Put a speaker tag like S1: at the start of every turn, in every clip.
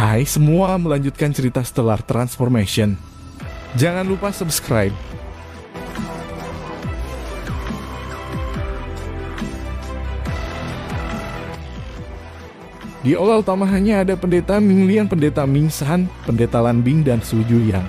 S1: Hai semua, melanjutkan cerita Stellar Transformation. Jangan lupa subscribe. Di aula utama hanya ada pendeta Ming Liang, pendeta Ming San, pendeta Lan Bing, dan Su Juyang.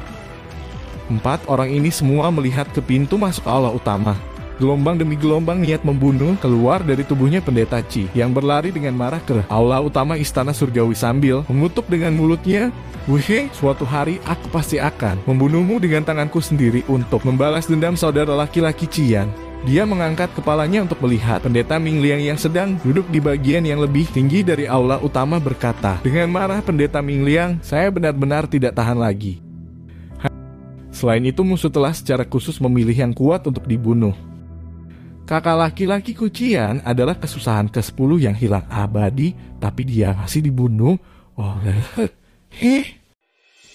S1: 4 orang ini semua melihat ke pintu masuk aula utama. Gelombang demi gelombang niat membunuh keluar dari tubuhnya pendeta Qi yang berlari dengan marah ke aula utama istana surgawi sambil mengutuk dengan mulutnya, "Wih, suatu hari aku pasti akan membunuhmu dengan tanganku sendiri untuk membalas dendam saudara laki-laki Qian." Dia mengangkat kepalanya untuk melihat pendeta Ming Liang yang sedang duduk di bagian yang lebih tinggi dari aula utama berkata, dengan marah pendeta Ming Liang, "Saya benar-benar tidak tahan lagi." Selain itu, musuh telah secara khusus memilih yang kuat untuk dibunuh. Kakak laki-laki Qian adalah kesusahan ke-10 yang hilang abadi, tapi dia masih dibunuh oleh...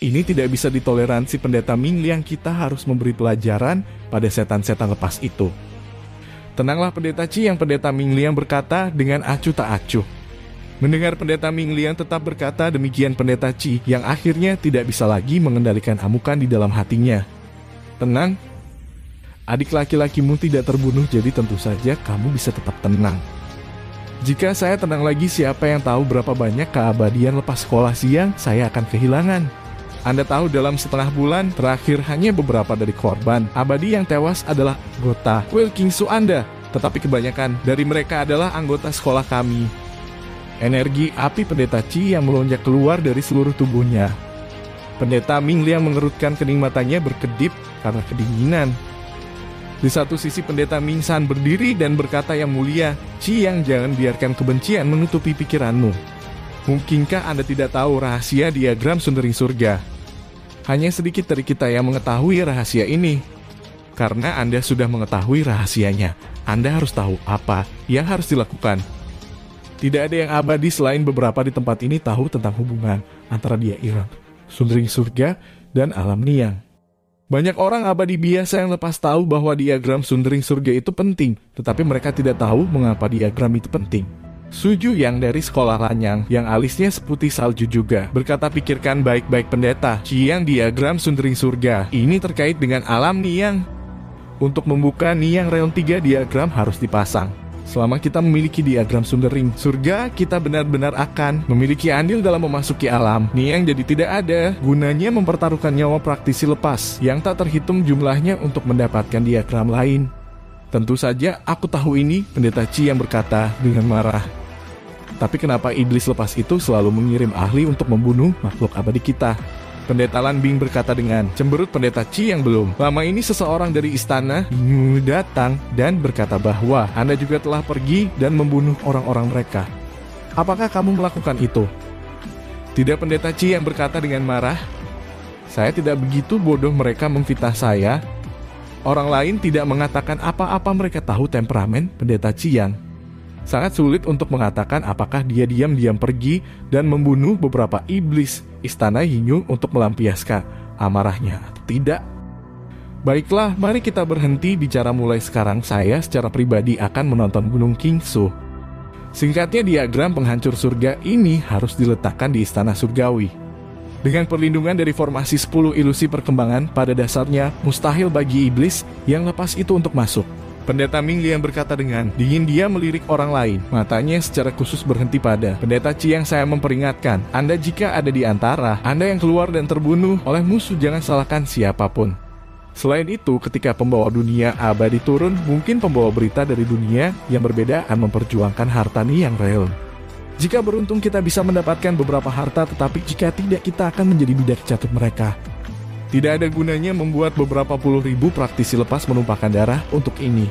S1: Ini tidak bisa ditoleransi pendeta Ming Liang, kita harus memberi pelajaran pada setan-setan lepas itu. Tenanglah pendeta Qi, yang pendeta Ming Liang berkata dengan acuh tak acuh. Mendengar pendeta Ming Liang tetap berkata demikian, pendeta Qi yang akhirnya tidak bisa lagi mengendalikan amukan di dalam hatinya. Tenang, adik laki-lakimu tidak terbunuh, jadi tentu saja kamu bisa tetap tenang. Jika saya tenang lagi, siapa yang tahu berapa banyak keabadian lepas sekolah siang saya akan kehilangan. Anda tahu dalam setengah bulan terakhir hanya beberapa dari korban abadi yang tewas adalah anggota Wilkingsu Anda, tetapi kebanyakan dari mereka adalah anggota sekolah kami. Energi api pendeta Qi yang melonjak keluar dari seluruh tubuhnya. Pendeta Ming Liang mengerutkan kening matanya berkedip karena kedinginan. Di satu sisi pendeta Ming San berdiri dan berkata, "Yang mulia, Qi Yang, jangan biarkan kebencian menutupi pikiranmu. Mungkinkah Anda tidak tahu rahasia diagram sundering surga? Hanya sedikit dari kita yang mengetahui rahasia ini. Karena Anda sudah mengetahui rahasianya, Anda harus tahu apa yang harus dilakukan. Tidak ada yang abadi selain beberapa di tempat ini tahu tentang hubungan antara diagram sundering surga dan alam niang. Banyak orang abadi biasa yang lepas tahu bahwa diagram sundering surga itu penting, tetapi mereka tidak tahu mengapa diagram itu penting." Su Juyang dari sekolah Lanyang, yang alisnya seputih salju juga, berkata, "Pikirkan baik-baik pendeta, Qian, diagram sundering surga ini terkait dengan alam niang. Untuk membuka niang reon 3, diagram harus dipasang. Selama kita memiliki diagram sundering surga, kita benar-benar akan memiliki andil dalam memasuki alam niang, jadi tidak ada gunanya mempertaruhkan nyawa praktisi lepas yang tak terhitung jumlahnya untuk mendapatkan diagram lain." "Tentu saja aku tahu ini," pendeta Qi yang berkata dengan marah. "Tapi kenapa iblis lepas itu selalu mengirim ahli untuk membunuh makhluk abadi kita?" Pendeta Lan Bing berkata dengan cemberut pendeta Qi yang belum lama ini seseorang dari istana datang dan berkata bahwa Anda juga telah pergi dan membunuh orang-orang mereka. Apakah kamu melakukan itu? Tidak, pendeta Qi yang berkata dengan marah. "Saya tidak begitu bodoh mereka memfitnah saya. Orang lain tidak mengatakan apa-apa, mereka tahu temperamen pendeta Qi yang. Sangat sulit untuk mengatakan apakah dia diam-diam pergi dan membunuh beberapa iblis istana Yinyu untuk melampiaskan amarahnya atau tidak. Baiklah, mari kita berhenti bicara mulai sekarang. Saya secara pribadi akan menonton Gunung Qingsu. Singkatnya, diagram penghancur surga ini harus diletakkan di istana surgawi. Dengan perlindungan dari formasi 10 ilusi perkembangan, pada dasarnya mustahil bagi iblis yang lepas itu untuk masuk." Pendeta Ming Liang berkata dengan dingin. Dia melirik orang lain. Matanya secara khusus berhenti pada pendeta Qi yang saya memperingatkan. Anda, jika ada di antara Anda yang keluar dan terbunuh oleh musuh, jangan salahkan siapapun. Selain itu, ketika pembawa dunia abadi turun, mungkin pembawa berita dari dunia yang berbeda akan memperjuangkan harta niang realm. Jika beruntung kita bisa mendapatkan beberapa harta, tetapi jika tidak, kita akan menjadi bidak catur mereka. Tidak ada gunanya membuat beberapa puluh ribu praktisi lepas menumpahkan darah untuk ini."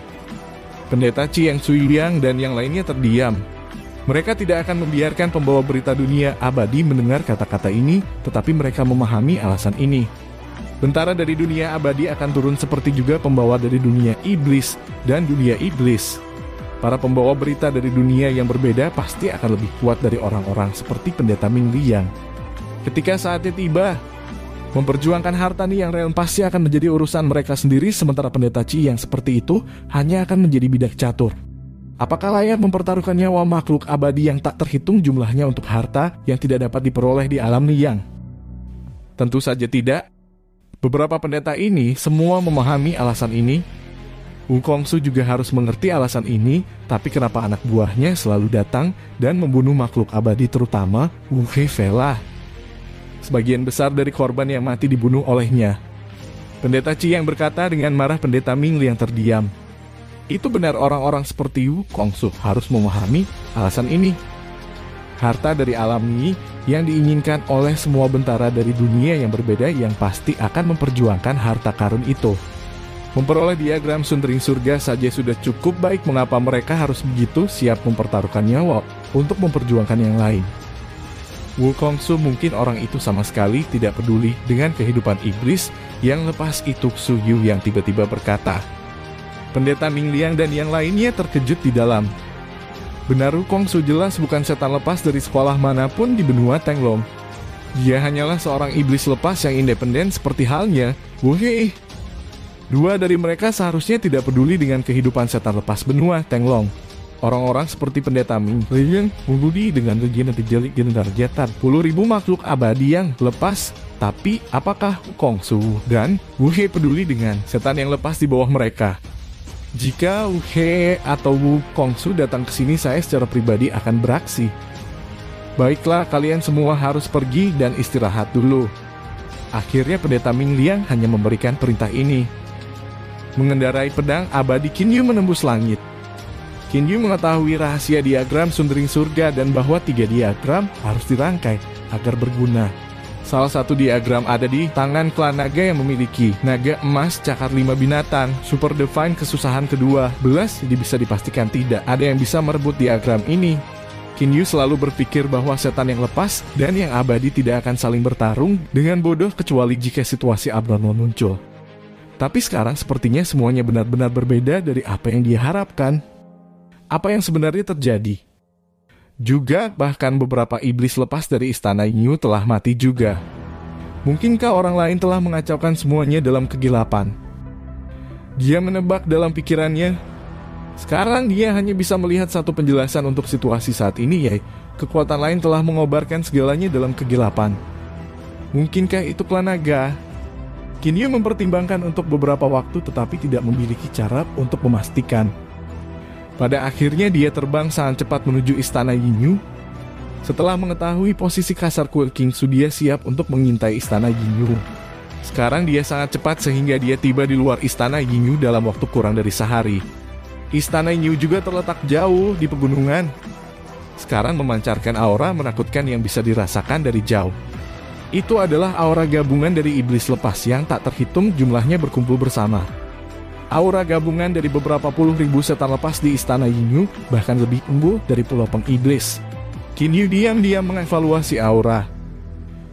S1: Pendeta Qi yang Su Juyang dan yang lainnya terdiam. Mereka tidak akan membiarkan pembawa berita dunia abadi mendengar kata-kata ini, tetapi mereka memahami alasan ini. Bentara dari dunia abadi akan turun seperti juga pembawa dari dunia iblis dan dunia iblis. Para pembawa berita dari dunia yang berbeda pasti akan lebih kuat dari orang-orang seperti pendeta Ming Liang. Ketika saatnya tiba, memperjuangkan harta niang realm pasti akan menjadi urusan mereka sendiri, sementara pendeta Qi yang seperti itu hanya akan menjadi bidak catur. Apakah layak mempertaruhkan nyawa makhluk abadi yang tak terhitung jumlahnya untuk harta yang tidak dapat diperoleh di alam liang? Tentu saja tidak. Beberapa pendeta ini semua memahami alasan ini. Wukongsu juga harus mengerti alasan ini, tapi kenapa anak buahnya selalu datang dan membunuh makhluk abadi, terutama Wu Heifei? Sebagian besar dari korban yang mati dibunuh olehnya. Pendeta Qi yang berkata dengan marah pendeta Ming yang terdiam. Itu benar, orang-orang seperti Wukongsu harus memahami alasan ini. Harta dari alam ini yang diinginkan oleh semua bentara dari dunia yang berbeda yang pasti akan memperjuangkan harta karun itu. Memperoleh diagram sundering surga saja sudah cukup baik, mengapa mereka harus begitu siap mempertaruhkan nyawa untuk memperjuangkan yang lain? Wukongsu mungkin orang itu sama sekali tidak peduli dengan kehidupan iblis yang lepas itu. Su Yu yang tiba-tiba berkata. Pendeta Ming Liang dan yang lainnya terkejut di dalam. Benar, Wukongsu jelas bukan setan lepas dari sekolah manapun di benua Tenglong. Dia hanyalah seorang iblis lepas yang independen seperti halnya Wu Hei. Dua dari mereka seharusnya tidak peduli dengan kehidupan setan lepas benua Tenglong. Orang-orang seperti pendeta Ming Liang peduli dengan kejelik darjatan 10.000 makhluk abadi yang lepas. Tapi apakah Wukongsu dan Wu Hei peduli dengan setan yang lepas di bawah mereka? Jika Wu Hei atau Wukongsu datang ke sini, saya secara pribadi akan beraksi. Baiklah, kalian semua harus pergi dan istirahat dulu. Akhirnya pendeta Ming Liang hanya memberikan perintah ini. Mengendarai pedang abadi, Qin Yu menembus langit. Qin Yu mengetahui rahasia diagram sundering surga dan bahwa 3 diagram harus dirangkai agar berguna. Salah satu diagram ada di tangan klan naga yang memiliki naga emas cakar 5 binatang. Super Divine kesusahan kedua belas bisa dipastikan tidak ada yang bisa merebut diagram ini. Qin Yu selalu berpikir bahwa setan yang lepas dan yang abadi tidak akan saling bertarung dengan bodoh kecuali jika situasi abnormal muncul. Tapi sekarang sepertinya semuanya benar-benar berbeda dari apa yang dia harapkan. Apa yang sebenarnya terjadi? Juga bahkan beberapa iblis lepas dari istana Yu telah mati juga. Mungkinkah orang lain telah mengacaukan semuanya dalam kegelapan? Dia menebak dalam pikirannya. Sekarang dia hanya bisa melihat satu penjelasan untuk situasi saat ini, yaitu kekuatan lain telah mengobarkan segalanya dalam kegelapan. Mungkinkah itu klan naga? Qin Yu mempertimbangkan untuk beberapa waktu tetapi tidak memiliki cara untuk memastikan. Pada akhirnya dia terbang sangat cepat menuju istana Yinyu. Setelah mengetahui posisi kasar kuil King Su, dia siap untuk mengintai istana Yinyu. Sekarang dia sangat cepat sehingga dia tiba di luar istana Yinyu dalam waktu kurang dari sehari. Istana Yinyu juga terletak jauh di pegunungan. Sekarang memancarkan aura menakutkan yang bisa dirasakan dari jauh. Itu adalah aura gabungan dari iblis lepas yang tak terhitung jumlahnya berkumpul bersama. Aura gabungan dari beberapa puluh ribu setan lepas di istana Yinyu, bahkan lebih unggul dari pulau pengiblis. Qin Yu diam-diam mengevaluasi aura.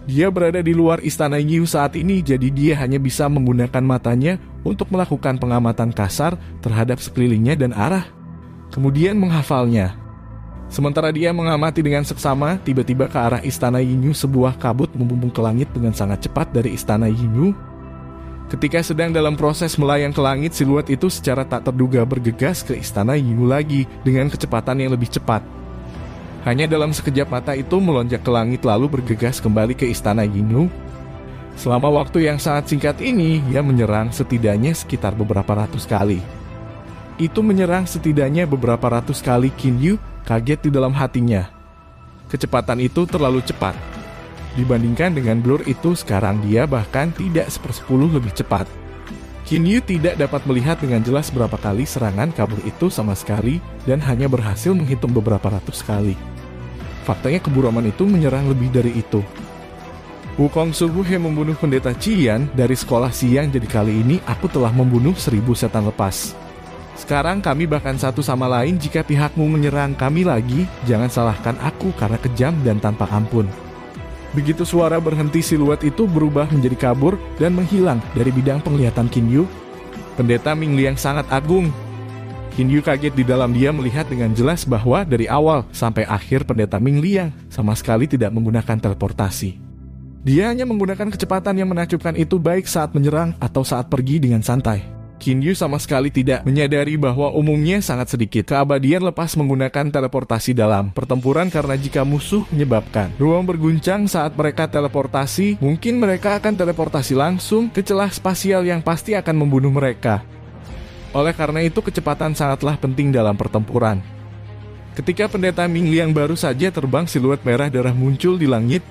S1: Dia berada di luar istana Yinyu saat ini, jadi dia hanya bisa menggunakan matanya untuk melakukan pengamatan kasar terhadap sekelilingnya dan arah. Kemudian menghafalnya. Sementara dia mengamati dengan seksama, tiba-tiba ke arah istana Yinyu sebuah kabut membumbung ke langit dengan sangat cepat dari istana Yinyu. Ketika sedang dalam proses melayang ke langit, siluet itu secara tak terduga bergegas ke istana Yinyu lagi dengan kecepatan yang lebih cepat. Hanya dalam sekejap mata itu melonjak ke langit lalu bergegas kembali ke istana Yinyu. Selama waktu yang sangat singkat ini, ia menyerang setidaknya sekitar beberapa ratus kali. Itu menyerang setidaknya beberapa ratus kali. Qin Yu kaget di dalam hatinya. Kecepatan itu terlalu cepat. Dibandingkan dengan blur itu, sekarang dia bahkan tidak 1/10 lebih cepat. Qin Yu tidak dapat melihat dengan jelas berapa kali serangan kabur itu sama sekali dan hanya berhasil menghitung beberapa ratus kali. Faktanya keburoman itu menyerang lebih dari itu. Wukongsu yang membunuh pendeta Qian dari sekolah siang, jadi kali ini aku telah membunuh 1000 setan lepas. Sekarang kami bahkan satu sama lain, jika pihakmu menyerang kami lagi, jangan salahkan aku karena kejam dan tanpa ampun. Begitu suara berhenti, siluet itu berubah menjadi kabur dan menghilang dari bidang penglihatan Qin Yu. Pendeta Ming Liang sangat agung. Qin Yu kaget di dalam dia melihat dengan jelas bahwa dari awal sampai akhir pendeta Ming Liang sama sekali tidak menggunakan teleportasi. Dia hanya menggunakan kecepatan yang menakjubkan itu baik saat menyerang atau saat pergi dengan santai. Qin Yu sama sekali tidak menyadari bahwa umumnya sangat sedikit keabadian lepas menggunakan teleportasi dalam pertempuran, karena jika musuh menyebabkan ruang berguncang saat mereka teleportasi, mungkin mereka akan teleportasi langsung ke celah spasial yang pasti akan membunuh mereka. Oleh karena itu, kecepatan sangatlah penting dalam pertempuran. Ketika pendeta Ming Liang baru saja terbang, siluet merah darah muncul di langit.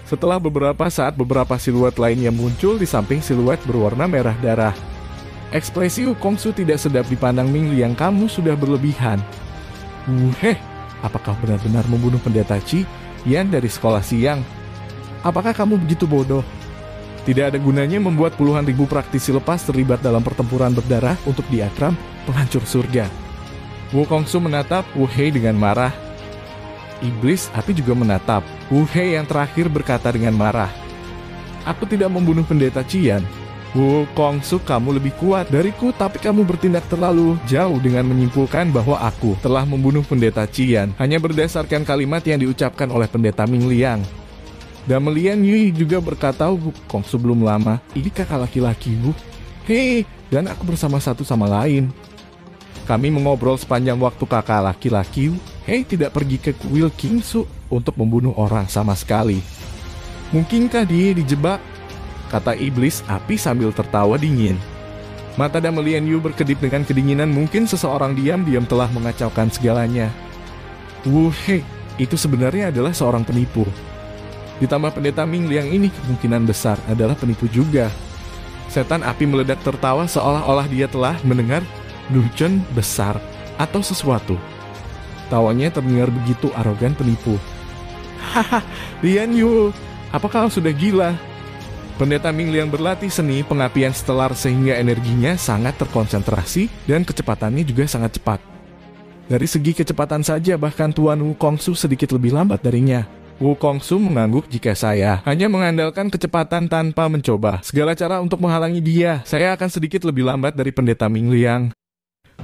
S1: Setelah beberapa saat, beberapa siluet lainnya muncul di samping siluet berwarna merah darah. Ekspresi Wukongsu tidak sedap dipandang Ming Liang. Kamu sudah berlebihan. Apakah benar-benar membunuh pendeta Qi Yan dari sekolah siang? Apakah kamu begitu bodoh? Tidak ada gunanya membuat puluhan ribu praktisi lepas terlibat dalam pertempuran berdarah untuk diakram penghancur surga. Wukongsu menatap Wu Hei dengan marah. Iblis api juga menatap Wu Hei yang terakhir berkata dengan marah, "Aku tidak membunuh pendeta Qi Yan. Wukongsu, kamu lebih kuat dariku, tapi kamu bertindak terlalu jauh dengan menyimpulkan bahwa aku telah membunuh pendeta Qi Yan hanya berdasarkan kalimat yang diucapkan oleh pendeta Ming Liang." Damelian Yui juga berkata, "Wukongsu belum lama, ini kakak laki-laki Wu Hei dan aku bersama satu sama lain. Kami mengobrol sepanjang waktu kakak laki-laki Wu Hei tidak pergi ke kuil Qingsu untuk membunuh orang sama sekali. Mungkinkah dia dijebak?" kata iblis api sambil tertawa dingin. Mata Damelian Yu berkedip dengan kedinginan. Mungkin seseorang diam-diam telah mengacaukan segalanya. Wu Hei itu sebenarnya adalah seorang penipu. Ditambah pendeta Ming Liang ini kemungkinan besar adalah penipu juga. Setan api meledak tertawa seolah-olah dia telah mendengar ducun besar atau sesuatu. Tawanya terdengar begitu arogan penipu. Haha, Lian Yu, apakah kau sudah gila? Pendeta Ming Liang berlatih seni pengapian stelar sehingga energinya sangat terkonsentrasi dan kecepatannya juga sangat cepat. Dari segi kecepatan saja bahkan Tuan Wukongsu sedikit lebih lambat darinya. Wukongsu mengangguk, "Jika saya hanya mengandalkan kecepatan tanpa mencoba segala cara untuk menghalangi dia, saya akan sedikit lebih lambat dari pendeta Ming Liang."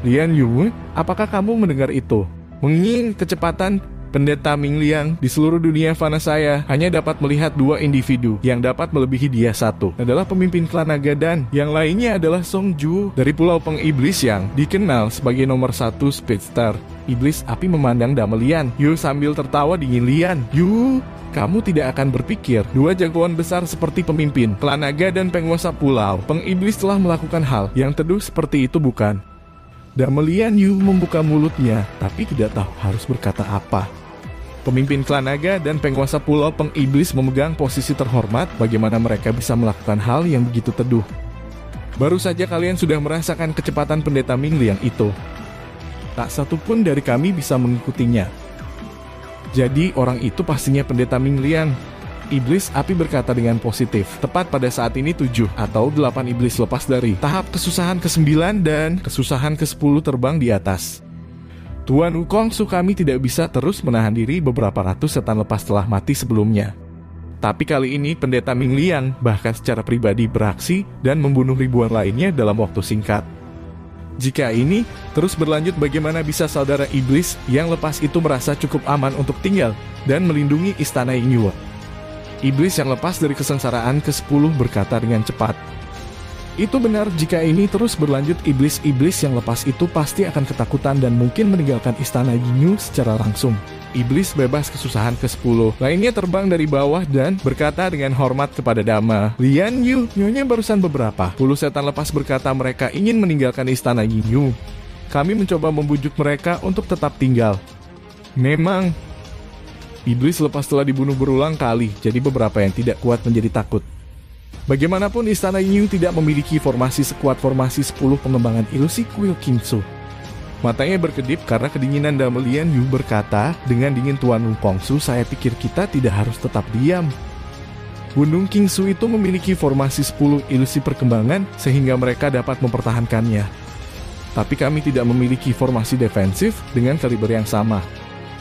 S1: Lian Yu, apakah kamu mendengar itu? Mengingat kecepatan pendeta Ming Liang di seluruh dunia fana, saya hanya dapat melihat dua individu yang dapat melebihi dia. Satu adalah pemimpin klan naga dan yang lainnya adalah Song Ju dari Pulau Pengiblis yang dikenal sebagai nomor 1 speedster. Iblis api memandang Damelian Yu sambil tertawa dingin. Lian Yu, kamu tidak akan berpikir dua jagoan besar seperti pemimpin klan naga dan penguasa Pulau Pengiblis telah melakukan hal yang teduh seperti itu, bukan? Damelian Yu membuka mulutnya, tapi tidak tahu harus berkata apa. Pemimpin klan naga dan penguasa Pulau Pengiblis memegang posisi terhormat. Bagaimana mereka bisa melakukan hal yang begitu teduh? Baru saja kalian sudah merasakan kecepatan pendeta Ming Liang itu. Tak satu pun dari kami bisa mengikutinya. Jadi orang itu pastinya pendeta Ming Liang. Iblis api berkata dengan positif. Tepat pada saat ini 7 atau 8 iblis lepas dari tahap kesusahan ke-9 dan kesusahan ke-10 terbang di atas. Tuan Wukongsu, kami tidak bisa terus menahan diri. Beberapa ratus setan lepas telah mati sebelumnya. Tapi kali ini pendeta Ming Liang bahkan secara pribadi beraksi dan membunuh ribuan lainnya dalam waktu singkat. Jika ini terus berlanjut, bagaimana bisa saudara iblis yang lepas itu merasa cukup aman untuk tinggal dan melindungi istana Yingyue? Iblis yang lepas dari kesengsaraan ke-10 berkata dengan cepat. Itu benar, jika ini terus berlanjut, iblis-iblis yang lepas itu pasti akan ketakutan dan mungkin meninggalkan istana Yingyue secara langsung. Iblis bebas kesusahan ke-10 lainnya terbang dari bawah dan berkata dengan hormat kepada Dama Lian Yu, nyonya barusan beberapa puluh setan lepas berkata mereka ingin meninggalkan istana Yingyue. Kami mencoba membujuk mereka untuk tetap tinggal. Memang iblis lepas telah dibunuh berulang kali, jadi beberapa yang tidak kuat menjadi takut. Bagaimanapun istana Yingyue tidak memiliki formasi sekuat formasi 10 pengembangan ilusi kuil Qingsu. Matanya berkedip karena kedinginan. Damelian Yu berkata dengan dingin, Tuan Wukongsu, saya pikir kita tidak harus tetap diam. Gunung Qingsu itu memiliki formasi 10 ilusi perkembangan sehingga mereka dapat mempertahankannya. Tapi kami tidak memiliki formasi defensif dengan kaliber yang sama.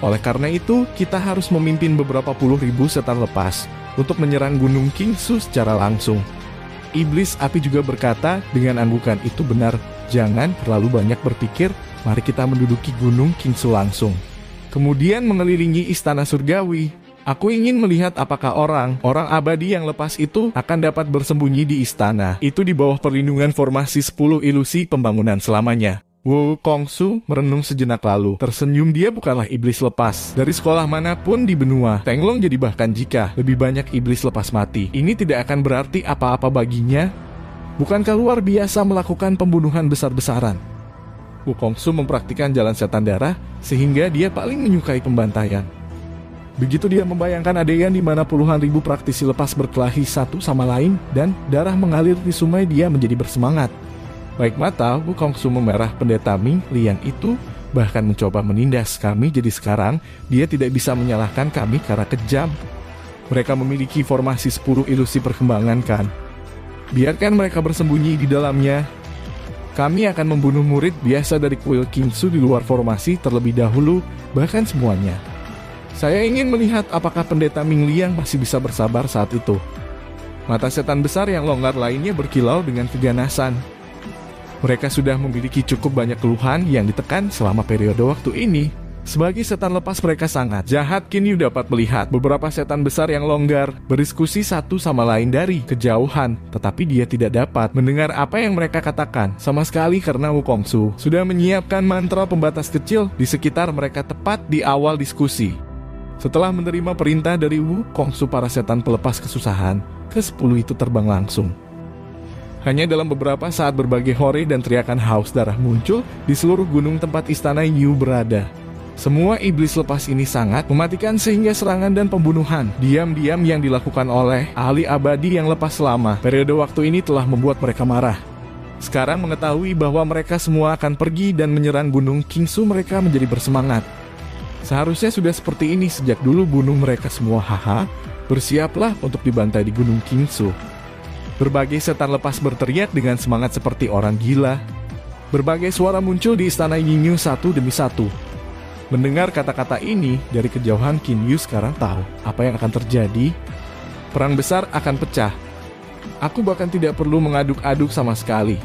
S1: Oleh karena itu, kita harus memimpin beberapa puluh ribu setan lepas untuk menyerang Gunung Qingsu secara langsung. Iblis api juga berkata dengan anggukan, itu benar, jangan terlalu banyak berpikir, mari kita menduduki Gunung Qingsu langsung. Kemudian mengelilingi istana surgawi. Aku ingin melihat apakah orang abadi yang lepas itu akan dapat bersembunyi di istana. Itu di bawah perlindungan formasi 10 ilusi pembangunan selamanya. Wukongsu merenung sejenak lalu. Tersenyum, dia bukanlah iblis lepas. Dari sekolah manapun di benua Tenglong, jadi bahkan jika lebih banyak iblis lepas mati, ini tidak akan berarti apa-apa baginya. Bukankah luar biasa melakukan pembunuhan besar-besaran? Wukongsu mempraktikkan jalan setan darah sehingga dia paling menyukai pembantaian. Begitu dia membayangkan adegan di mana puluhan ribu praktisi lepas berkelahi satu sama lain dan darah mengalir di sungai, dia menjadi bersemangat. Baik mata Wukongsu memerah. Pendeta Ming Liang itu bahkan mencoba menindas kami, jadi sekarang dia tidak bisa menyalahkan kami karena kejam. Mereka memiliki formasi 10 ilusi perkembangan kan? Biarkan mereka bersembunyi di dalamnya. Kami akan membunuh murid biasa dari kuil Kingsu di luar formasi terlebih dahulu, bahkan semuanya. Saya ingin melihat apakah pendeta Ming Liang masih bisa bersabar saat itu. Mata setan besar yang longgar lainnya berkilau dengan keganasan. Mereka sudah memiliki cukup banyak keluhan yang ditekan selama periode waktu ini. Sebagai setan lepas mereka sangat jahat. Qin Yu dapat melihat beberapa setan besar yang longgar berdiskusi satu sama lain dari kejauhan, tetapi dia tidak dapat mendengar apa yang mereka katakan sama sekali karena Wukongsu sudah menyiapkan mantra pembatas kecil di sekitar mereka tepat di awal diskusi. Setelah menerima perintah dari Wukongsu, para setan pelepas kesusahan ke-10 itu terbang langsung. Hanya dalam beberapa saat berbagai hore dan teriakan haus darah muncul di seluruh gunung tempat istana Yu berada. Semua iblis lepas ini sangat mematikan sehingga serangan dan pembunuhan diam-diam yang dilakukan oleh ahli abadi yang lepas lama periode waktu ini telah membuat mereka marah. Sekarang mengetahui bahwa mereka semua akan pergi dan menyerang gunung Kingsu, mereka menjadi bersemangat. Seharusnya sudah seperti ini sejak dulu bunuh mereka semua. Haha, bersiaplah untuk dibantai di gunung Kingsu. Berbagai setan lepas berteriak dengan semangat seperti orang gila. Berbagai suara muncul di istana Yingyu satu demi satu. Mendengar kata-kata ini dari kejauhan, Qin Yu sekarang tahu apa yang akan terjadi. Perang besar akan pecah. Aku bahkan tidak perlu mengaduk-aduk sama sekali.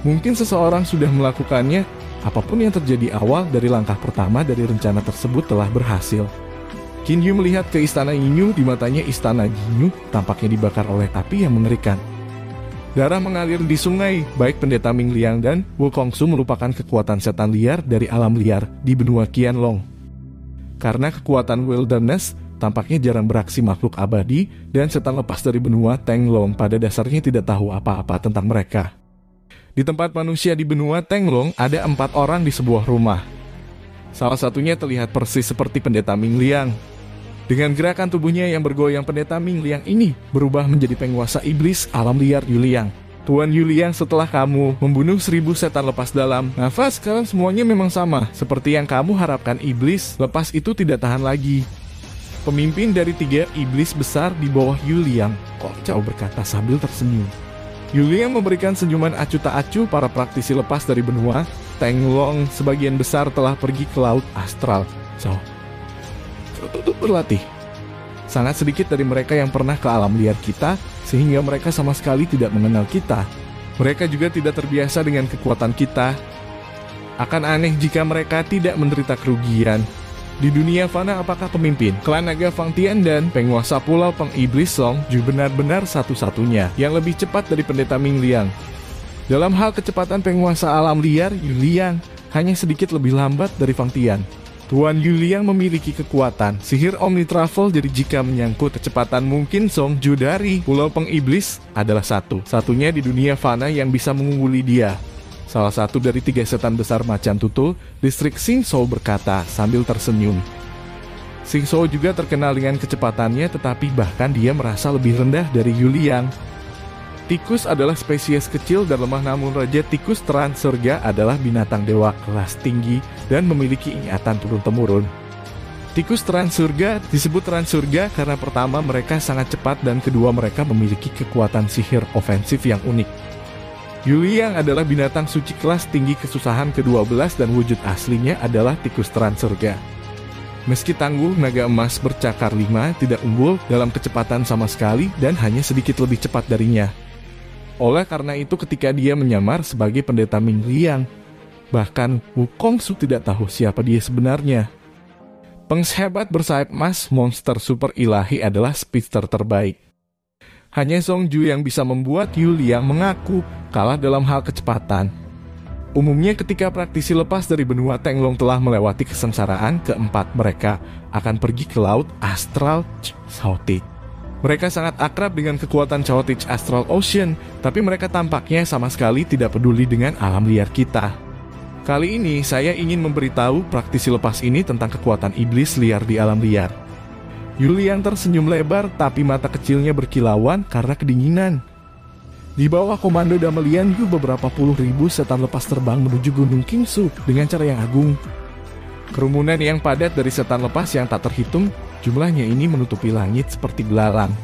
S1: Mungkin seseorang sudah melakukannya. Apapun yang terjadi, awal dari langkah pertama dari rencana tersebut telah berhasil. Qin Yu melihat ke istana Yingyu. Di matanya istana Yingyu tampaknya dibakar oleh api yang mengerikan. Darah mengalir di sungai. Baik pendeta Ming Liang dan Wukongsu merupakan kekuatan setan liar dari alam liar di benua Qianlong. Karena kekuatan wilderness, tampaknya jarang beraksi makhluk abadi, dan setan lepas dari benua Tenglong pada dasarnya tidak tahu apa-apa tentang mereka. Di tempat manusia di benua Tenglong ada 4 orang di sebuah rumah. Salah satunya terlihat persis seperti pendeta Ming Liang. Dengan gerakan tubuhnya yang bergoyang, pendeta Ming Liang ini berubah menjadi penguasa iblis alam liar Yu Liang. Tuan Yu Liang, setelah kamu membunuh 1000 setan lepas dalam nafas, sekarang semuanya memang sama. Seperti yang kamu harapkan, iblis lepas itu tidak tahan lagi. Pemimpin dari 3 iblis besar di bawah Yu Liang, Kong Chao berkata sambil tersenyum. Yu Liang memberikan senyuman acuh tak acuh. Para praktisi lepas dari benua Tenglong sebagian besar telah pergi ke laut astral. Untuk berlatih. Sangat sedikit dari mereka yang pernah ke alam liar kita, sehingga mereka sama sekali tidak mengenal kita. Mereka juga tidak terbiasa dengan kekuatan kita. Akan aneh jika mereka tidak menderita kerugian. Di dunia fana, apakah pemimpin klan naga Fang Tian dan penguasa pulau pengiblis Song Ju benar-benar satu-satunya yang lebih cepat dari pendeta Ming Liang? Dalam hal kecepatan penguasa alam liar, Yu Liang hanya sedikit lebih lambat dari Fang Tian. Tuan Yu Liang memiliki kekuatan sihir Omni Travel, jadi jika menyangkut kecepatan, mungkin Song Ju dari pulau pengiblis adalah satu-satunya di dunia fana yang bisa mengungguli dia. Salah satu dari 3 setan besar macan tutul, distrik Xing Shou berkata sambil tersenyum. Xing Shou juga terkenal dengan kecepatannya, tetapi bahkan dia merasa lebih rendah dari Yu Liang. Tikus adalah spesies kecil dan lemah, namun Raja Tikus Trans Surga adalah binatang dewa kelas tinggi dan memiliki ingatan turun-temurun. Tikus Trans Surga disebut Trans Surga karena pertama mereka sangat cepat dan kedua mereka memiliki kekuatan sihir ofensif yang unik. Yu Liang adalah binatang suci kelas tinggi kesusahan ke-12 dan wujud aslinya adalah tikus Trans Surga. Meski tangguh, naga emas bercakar 5 tidak unggul dalam kecepatan sama sekali dan hanya sedikit lebih cepat darinya. Oleh karena itu ketika dia menyamar sebagai pendeta Ming Liang, bahkan Wukongsu tidak tahu siapa dia sebenarnya. Penghebat bersayap emas monster super ilahi adalah speedster terbaik. Hanya Song Ju yang bisa membuat Yu Liang mengaku kalah dalam hal kecepatan. Umumnya ketika praktisi lepas dari benua Tenglong telah melewati kesengsaraan, keempat mereka akan pergi ke laut astral Chaotic. Mereka sangat akrab dengan kekuatan Chaotic Astral Ocean, tapi mereka tampaknya sama sekali tidak peduli dengan alam liar kita. Kali ini saya ingin memberitahu praktisi lepas ini tentang kekuatan iblis liar di alam liar. Yu Liang tersenyum lebar tapi mata kecilnya berkilauan karena kedinginan. Di bawah komando Damelian Yu, beberapa puluh ribu setan lepas terbang menuju Gunung Qingsu dengan cara yang agung. Kerumunan yang padat dari setan lepas yang tak terhitung, jumlahnya ini menutupi langit seperti belalang.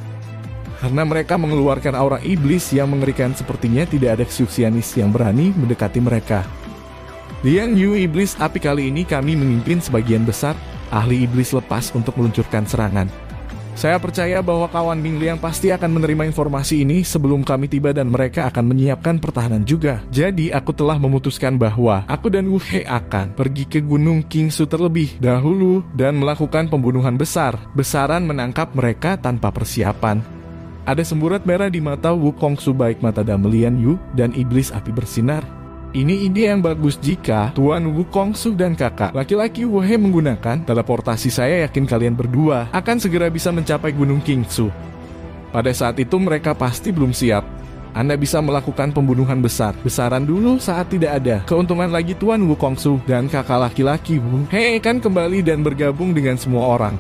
S1: Karena mereka mengeluarkan aura iblis yang mengerikan, sepertinya tidak ada Xiuxianis yang berani mendekati mereka. Liang Yu iblis api, kali ini kami memimpin sebagian besar ahli iblis lepas untuk meluncurkan serangan. Saya percaya bahwa kawan Ming Liang pasti akan menerima informasi ini sebelum kami tiba dan mereka akan menyiapkan pertahanan juga. Jadi aku telah memutuskan bahwa aku dan Wu He akan pergi ke Gunung Qingsu terlebih dahulu dan melakukan pembunuhan besar-besaran menangkap mereka tanpa persiapan. Ada semburat merah di mata Wu Kongsu, baik mata Damelian Yu dan iblis api bersinar. Ini ide yang bagus jika Tuan Wu Kongsu dan kakak laki-laki Wu He menggunakan teleportasi. Saya yakin kalian berdua akan segera bisa mencapai Gunung Qingsu. Pada saat itu mereka pasti belum siap. Anda bisa melakukan pembunuhan besar-besaran dulu saat tidak ada keuntungan lagi. Tuan Wu Kongsu dan kakak laki-laki Wu He akan kembali dan bergabung dengan semua orang.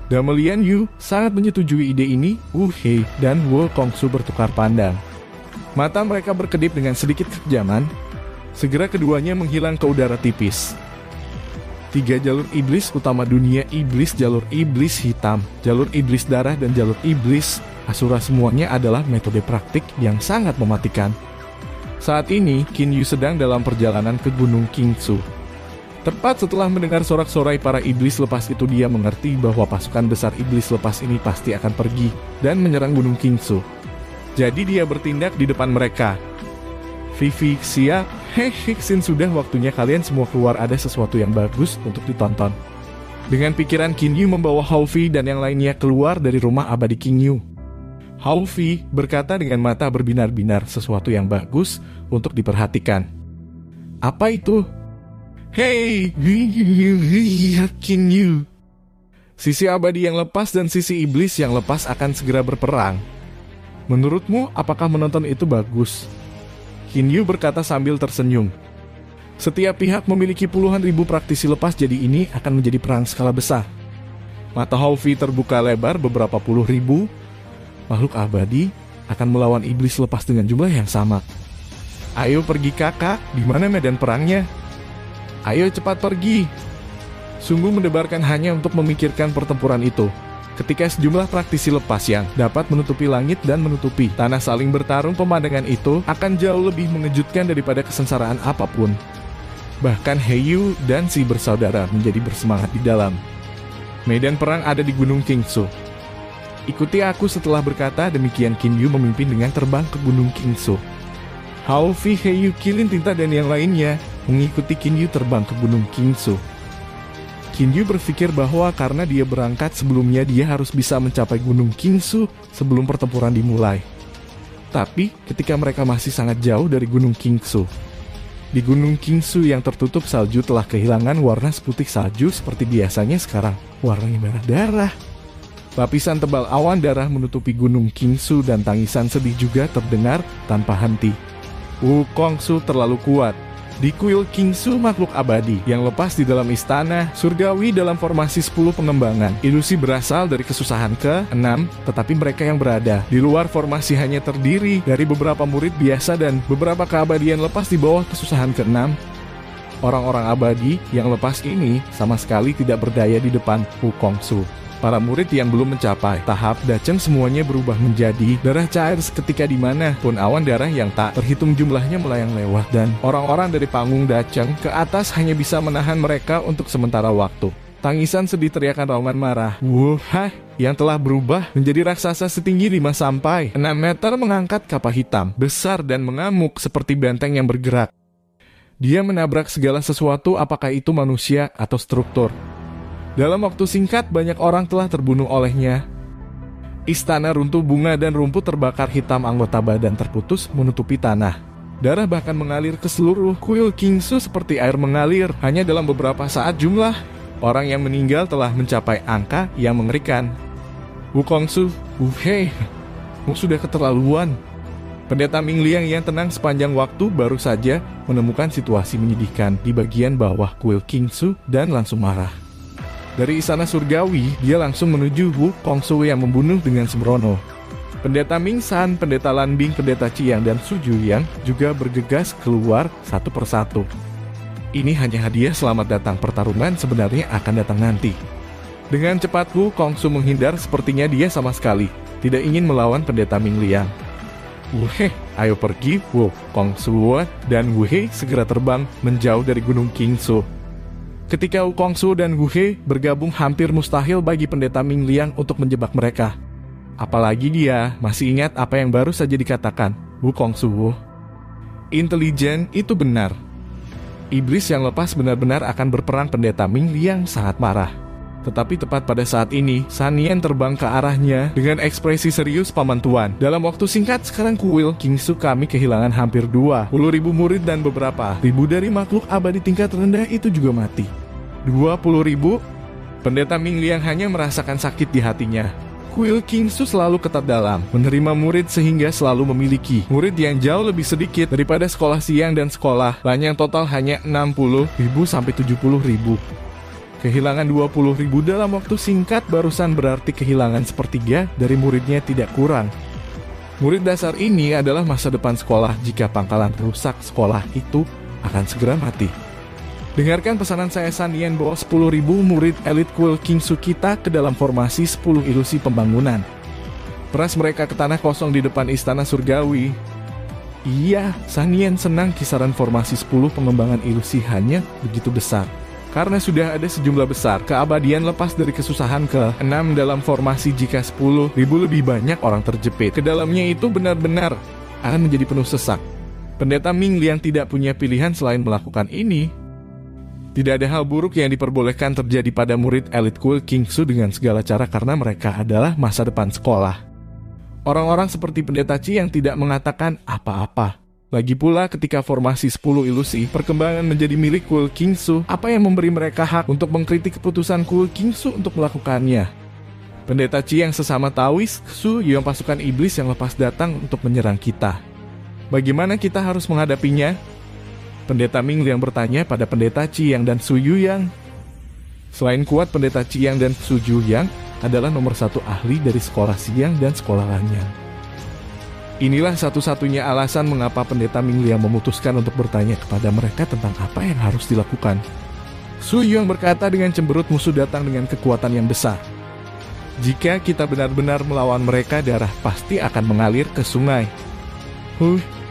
S1: Damelian Yu sangat menyetujui ide ini. Wu He dan Wu Kongsu bertukar pandang. Mata mereka berkedip dengan sedikit kekejaman. Segera keduanya menghilang ke udara tipis. 3 jalur iblis utama dunia iblis, jalur iblis hitam, jalur iblis darah, dan jalur iblis Asura, semuanya adalah metode praktik yang sangat mematikan. Saat ini, Qin Yu sedang dalam perjalanan ke Gunung Qingsu. Tepat setelah mendengar sorak-sorai para iblis lepas itu, dia mengerti bahwa pasukan besar iblis lepas ini pasti akan pergi dan menyerang Gunung Qingsu. Jadi dia bertindak di depan mereka. Vivi, Xia, Hexin, sudah waktunya kalian semua keluar, ada sesuatu yang bagus untuk ditonton. Dengan pikiran, Qin Yu membawa Hao Fi dan yang lainnya keluar dari rumah abadi Qin Yu. Hao Fi berkata dengan mata berbinar-binar, sesuatu yang bagus untuk diperhatikan. Apa itu? Hei, lihat Qin Yu. Sisi abadi yang lepas dan sisi iblis yang lepas akan segera berperang. Menurutmu, apakah menonton itu bagus? Qin Yu berkata sambil tersenyum. Setiap pihak memiliki puluhan ribu praktisi lepas, jadi ini akan menjadi perang skala besar. Mata Hao Fi terbuka lebar, beberapa puluh ribu makhluk abadi akan melawan iblis lepas dengan jumlah yang sama. Ayo pergi kakak, di mana medan perangnya? Ayo cepat pergi. Sungguh mendebarkan hanya untuk memikirkan pertempuran itu. Ketika sejumlah praktisi lepas yang dapat menutupi langit dan menutupi tanah saling bertarung, pemandangan itu akan jauh lebih mengejutkan daripada kesengsaraan apapun. Bahkan Heiyu dan si bersaudara menjadi bersemangat di dalam. Medan perang ada di Gunung Qingsu. Ikuti aku. Setelah berkata demikian, Qin Yu memimpin dengan terbang ke Gunung Qingsu. Hao Fi, Heiyu, Qilin Tinta dan yang lainnya mengikuti Qin Yu terbang ke Gunung Qingsu. Qin Yu berpikir bahwa karena dia berangkat sebelumnya, dia harus bisa mencapai Gunung Qingsu sebelum pertempuran dimulai. Tapi ketika mereka masih sangat jauh dari Gunung Qingsu, di Gunung Qingsu yang tertutup salju telah kehilangan warna seputih salju seperti biasanya. Sekarang warnanya merah darah. Lapisan tebal awan darah menutupi Gunung Qingsu dan tangisan sedih juga terdengar tanpa henti. Wu Kongsu terlalu kuat. Di kuil Qingsu, makhluk abadi yang lepas di dalam istana surgawi dalam formasi 10 pengembangan. Ilusi berasal dari kesusahan ke-6, tetapi mereka yang berada di luar formasi hanya terdiri dari beberapa murid biasa dan beberapa keabadian lepas di bawah kesusahan ke-6. Orang-orang abadi yang lepas ini sama sekali tidak berdaya di depan Wu Kongsu. Para murid yang belum mencapai tahap daceng semuanya berubah menjadi darah cair seketika, di mana pun awan darah yang tak terhitung jumlahnya melayang lewat, dan orang-orang dari panggung daceng ke atas hanya bisa menahan mereka untuk sementara waktu. Tangisan sedih, teriakan raungan marah. Wuhai yang telah berubah menjadi raksasa setinggi 5-6 meter mengangkat kapal hitam besar dan mengamuk seperti benteng yang bergerak. Dia menabrak segala sesuatu, apakah itu manusia atau struktur. Dalam waktu singkat, banyak orang telah terbunuh olehnya. Istana runtuh, bunga dan rumput terbakar hitam, anggota badan terputus menutupi tanah. Darah bahkan mengalir ke seluruh kuil Kingsu seperti air mengalir. Hanya dalam beberapa saat jumlah orang yang meninggal telah mencapai angka yang mengerikan. Wukongsu, Hei, sudah keterlaluan. Pendeta Ming Liang yang tenang sepanjang waktu baru saja menemukan situasi menyedihkan di bagian bawah kuil Kingsu dan langsung marah. Dari istana surgawi, dia langsung menuju Wukongsu yang membunuh dengan sembrono. Pendeta Ming San, pendeta Lan Bing, pendeta Chiang, dan Su Juyang juga bergegas keluar satu persatu. Ini hanya hadiah selamat datang, pertarungan sebenarnya akan datang nanti. Dengan cepat Wukongsu menghindar, sepertinya dia sama sekali tidak ingin melawan pendeta Ming Liang. Ayo pergi, Wukongsu, dan Wuhe segera terbang menjauh dari gunung Kingsu. Ketika Wukongsu dan Wuhe bergabung, hampir mustahil bagi pendeta Ming Liang untuk menjebak mereka. Apalagi dia masih ingat apa yang baru saja dikatakan Wukongsu. Intelijen itu benar. Iblis yang lepas benar-benar akan berperang. Pendeta Ming Liang sangat marah. Tetapi tepat pada saat ini, San Nian terbang ke arahnya dengan ekspresi serius. Paman Tuan, dalam waktu singkat sekarang kuil Kingsu kami kehilangan hampir 20.000 murid dan beberapa ribu dari makhluk abadi tingkat rendah itu juga mati. 20.000? Pendeta Ming Liang hanya merasakan sakit di hatinya. Kuil Kingsu selalu ketat dalam menerima murid sehingga selalu memiliki murid yang jauh lebih sedikit daripada sekolah siang dan sekolah lain yang total hanya 60.000 sampai 70.000. Kehilangan 20.000 dalam waktu singkat barusan berarti kehilangan sepertiga dari muridnya tidak kurang. Murid dasar ini adalah masa depan sekolah. Jika pangkalan rusak, sekolah itu akan segera mati. Dengarkan pesanan saya, San Nian, bawa 10.000 murid elit kuil Kingsu kita ke dalam formasi 10 ilusi pembangunan. Peras mereka ke tanah kosong di depan istana surgawi. Iya, San Nian senang kisaran formasi 10 pengembangan ilusi hanya begitu besar. Karena sudah ada sejumlah besar keabadian lepas dari kesusahan ke-6 dalam formasi. Jika 10.000 lebih banyak orang terjepit ke dalamnya, itu benar-benar akan menjadi penuh sesak. Pendeta Ming Liang tidak punya pilihan selain melakukan ini. Tidak ada hal buruk yang diperbolehkan terjadi pada murid elit kuil Kingsu dengan segala cara karena mereka adalah masa depan sekolah. Orang-orang seperti pendeta Chi yang tidak mengatakan apa-apa. Lagi pula ketika formasi 10 ilusi perkembangan menjadi milik kuil Kingsu, apa yang memberi mereka hak untuk mengkritik keputusan kuil Kingsu untuk melakukannya? Pendeta Chi yang sesama Taois, Su yang pasukan iblis yang lepas datang untuk menyerang kita. Bagaimana kita harus menghadapinya? Pendeta Ming Liang bertanya pada pendeta Chi Yang dan Su Juyang. Selain kuat, pendeta Chi Yang dan Su Juyang adalah nomor 1 ahli dari sekolah siang dan sekolah Lanyan. Inilah satu-satunya alasan mengapa pendeta Ming Liang memutuskan untuk bertanya kepada mereka tentang apa yang harus dilakukan. Su Juyang berkata dengan cemberut, musuh datang dengan kekuatan yang besar. Jika kita benar-benar melawan mereka, darah pasti akan mengalir ke sungai.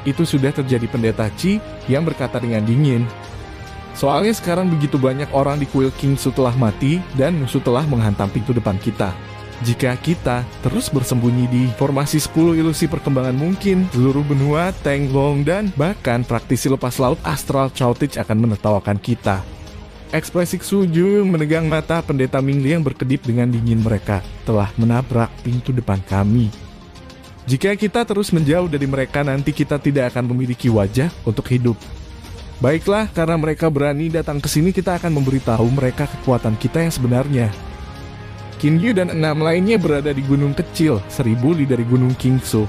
S1: Itu sudah terjadi, pendeta Chi yang berkata dengan dingin. Soalnya sekarang begitu banyak orang di kuil Kingsu telah mati dan musuh telah menghantam pintu depan kita. Jika kita terus bersembunyi di formasi 10 ilusi perkembangan, mungkin seluruh benua, Tenglong, dan bahkan praktisi lepas laut Astral Chaotich akan menertawakan kita. Ekspresi Su Juyang menegang mata. Pendeta Ming Liang berkedip dengan dingin. Mereka telah menabrak pintu depan kami. Jika kita terus menjauh dari mereka, nanti kita tidak akan memiliki wajah untuk hidup. Baiklah, karena mereka berani datang ke sini, kita akan memberitahu mereka kekuatan kita yang sebenarnya. Qin Yu dan 6 lainnya berada di gunung kecil 1000 li dari gunung Kingsu.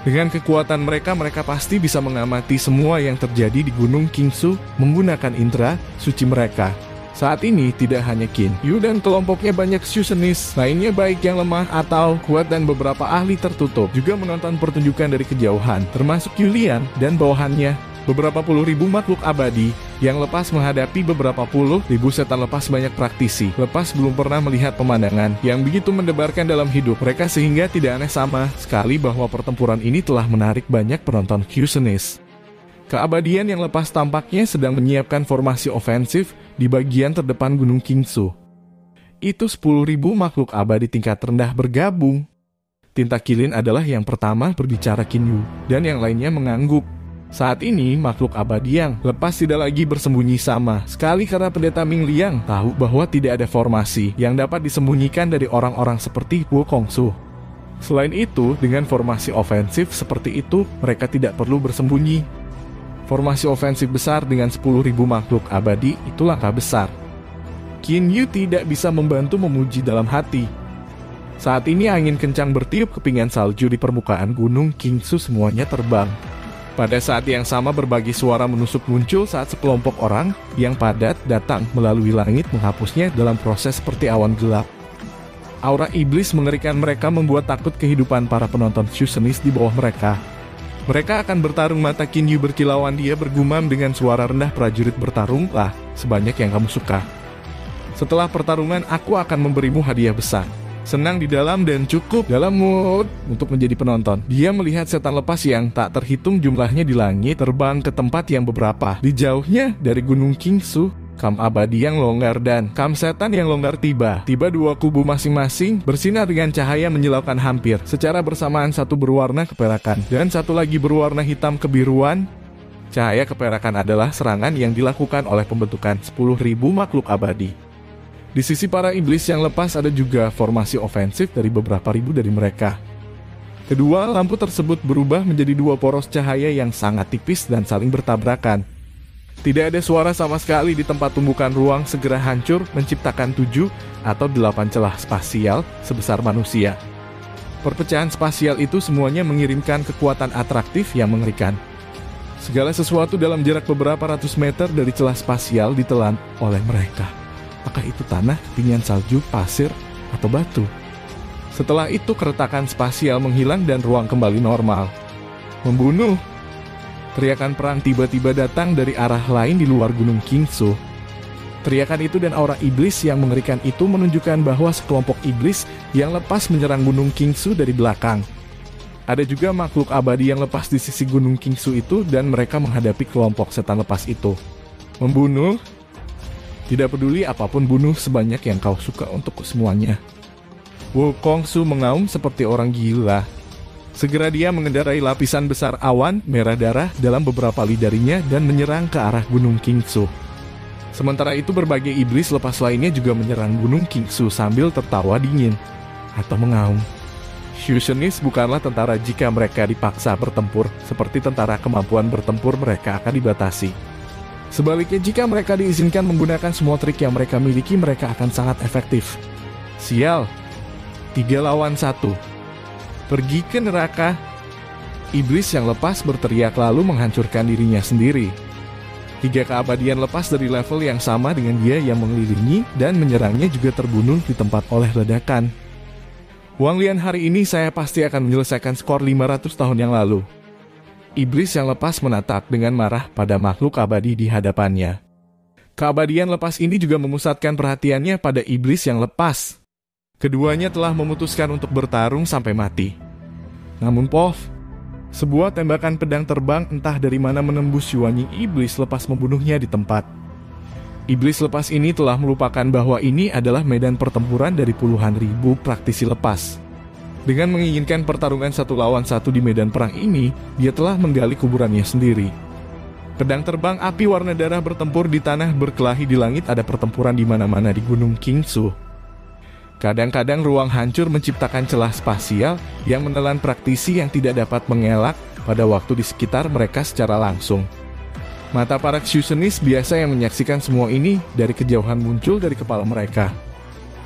S1: Dengan kekuatan mereka, mereka pasti bisa mengamati semua yang terjadi di gunung Kingsu menggunakan indera suci mereka. Saat ini tidak hanya Qin Yu dan kelompoknya, banyak Susanis lainnya baik yang lemah atau kuat dan beberapa ahli tertutup juga menonton pertunjukan dari kejauhan, termasuk Yulian dan bawahannya. Beberapa puluh ribu makhluk abadi yang lepas menghadapi beberapa puluh ribu setan lepas. Banyak praktisi lepas belum pernah melihat pemandangan yang begitu mendebarkan dalam hidup mereka, sehingga tidak aneh sama sekali bahwa pertempuran ini telah menarik banyak penonton Kusenis. Keabadian yang lepas tampaknya sedang menyiapkan formasi ofensif di bagian terdepan gunung Kingsu. Itu 10.000 makhluk abadi tingkat rendah bergabung. Tinta Kilin adalah yang pertama berbicara, Qin Yu dan yang lainnya mengangguk. Saat ini, makhluk abadi yang lepas tidak lagi bersembunyi sama sekali karena pendeta Ming Liang tahu bahwa tidak ada formasi yang dapat disembunyikan dari orang-orang seperti Wukongsu. Selain itu, dengan formasi ofensif seperti itu, mereka tidak perlu bersembunyi. Formasi ofensif besar dengan 10.000 makhluk abadi itu langkah besar. Qin Yu tidak bisa membantu memuji dalam hati. Saat ini angin kencang bertiup kepingan salju di permukaan gunung Qingsu, semuanya terbang. Pada saat yang sama berbagai suara menusuk muncul saat sekelompok orang yang padat datang melalui langit menghapusnya dalam proses seperti awan gelap. Aura iblis mengerikan mereka membuat takut kehidupan para penonton Shushennis di bawah mereka. Mereka akan bertarung, mata Qin Yu berkilauan, dia bergumam dengan suara rendah, prajurit bertarunglah sebanyak yang kamu suka. Setelah pertarungan aku akan memberimu hadiah besar. Senang di dalam dan cukup dalam mood untuk menjadi penonton. Dia melihat setan lepas yang tak terhitung jumlahnya di langit terbang ke tempat yang beberapa di jauhnya dari gunung Qingsu. Kam abadi yang longgar dan kam setan yang longgar tiba dua kubu masing-masing bersinar dengan cahaya menyilaukan hampir secara bersamaan, satu berwarna keperakan dan satu lagi berwarna hitam kebiruan. Cahaya keperakan adalah serangan yang dilakukan oleh pembentukan 10.000 makhluk abadi. Di sisi para iblis yang lepas ada juga formasi ofensif dari beberapa ribu dari mereka. Kedua lampu tersebut berubah menjadi dua poros cahaya yang sangat tipis dan saling bertabrakan. Tidak ada suara sama sekali di tempat tumbukan ruang segera hancur menciptakan 7 atau 8 celah spasial sebesar manusia. Perpecahan spasial itu semuanya mengirimkan kekuatan atraktif yang mengerikan. Segala sesuatu dalam jarak beberapa ratus meter dari celah spasial ditelan oleh mereka. Apakah itu tanah, kepingan salju, pasir, atau batu? Setelah itu keretakan spasial menghilang dan ruang kembali normal. Membunuh! Teriakan perang tiba-tiba datang dari arah lain di luar gunung Qingsu. Teriakan itu dan aura iblis yang mengerikan itu menunjukkan bahwa sekelompok iblis yang lepas menyerang gunung Qingsu dari belakang. Ada juga makhluk abadi yang lepas di sisi gunung Qingsu itu dan mereka menghadapi kelompok setan lepas itu. Membunuh! Tidak peduli apapun, bunuh sebanyak yang kau suka untuk semuanya. Wukongsu mengaum seperti orang gila. Segera dia mengendarai lapisan besar awan merah darah dalam beberapa lidarinya dan menyerang ke arah gunung Qingsu. Sementara itu berbagai iblis lepas lainnya juga menyerang gunung Qingsu sambil tertawa dingin atau mengaum. Shushennis bukanlah tentara jika mereka dipaksa bertempur. Seperti tentara, kemampuan bertempur mereka akan dibatasi. Sebaliknya, jika mereka diizinkan menggunakan semua trik yang mereka miliki, mereka akan sangat efektif. Sial, 3 lawan 1. Pergi ke neraka. Iblis yang lepas berteriak lalu menghancurkan dirinya sendiri. 3 keabadian lepas dari level yang sama dengan dia yang mengelilingi dan menyerangnya juga terbunuh di tempat oleh ledakan. Wang Lian, hari ini saya pasti akan menyelesaikan skor 500 tahun yang lalu. Iblis yang lepas menatap dengan marah pada makhluk abadi di hadapannya. Keabadian lepas ini juga memusatkan perhatiannya pada iblis yang lepas. Keduanya telah memutuskan untuk bertarung sampai mati. Namun sebuah tembakan pedang terbang entah dari mana menembus Yuanying iblis lepas, membunuhnya di tempat. Iblis lepas ini telah melupakan bahwa ini adalah medan pertempuran dari puluhan ribu praktisi lepas. Dengan menginginkan pertarungan 1 lawan 1 di medan perang ini, dia telah menggali kuburannya sendiri. Pedang terbang api warna darah bertempur di tanah berkelahi di langit, ada pertempuran di mana-mana di gunung Qingsu. Kadang-kadang ruang hancur menciptakan celah spasial yang menelan praktisi yang tidak dapat mengelak pada waktu di sekitar mereka secara langsung. Mata para Shushennis biasa yang menyaksikan semua ini dari kejauhan muncul dari kepala mereka.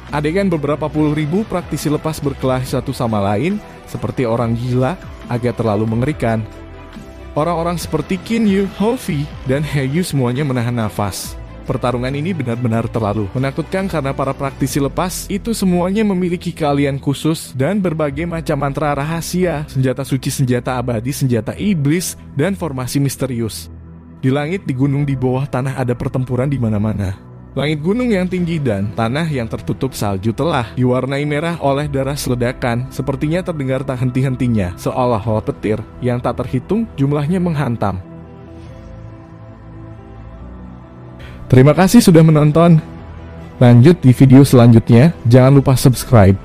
S1: Adegan beberapa puluh ribu praktisi lepas berkelahi satu sama lain seperti orang gila agak terlalu mengerikan. Orang-orang seperti Qin Yu, Hofi, dan He Yu semuanya menahan nafas. Pertarungan ini benar-benar terlalu menakutkan karena para praktisi lepas itu semuanya memiliki keahlian khusus dan berbagai macam mantra rahasia, senjata suci, senjata abadi, senjata iblis, dan formasi misterius. Di langit, di gunung, di bawah tanah ada pertempuran di mana-mana. Langit gunung yang tinggi dan tanah yang tertutup salju telah diwarnai merah oleh darah ledakan. Sepertinya terdengar tak henti-hentinya, seolah-olah petir yang tak terhitung jumlahnya menghantam. Terima kasih sudah menonton. Lanjut di video selanjutnya, jangan lupa subscribe.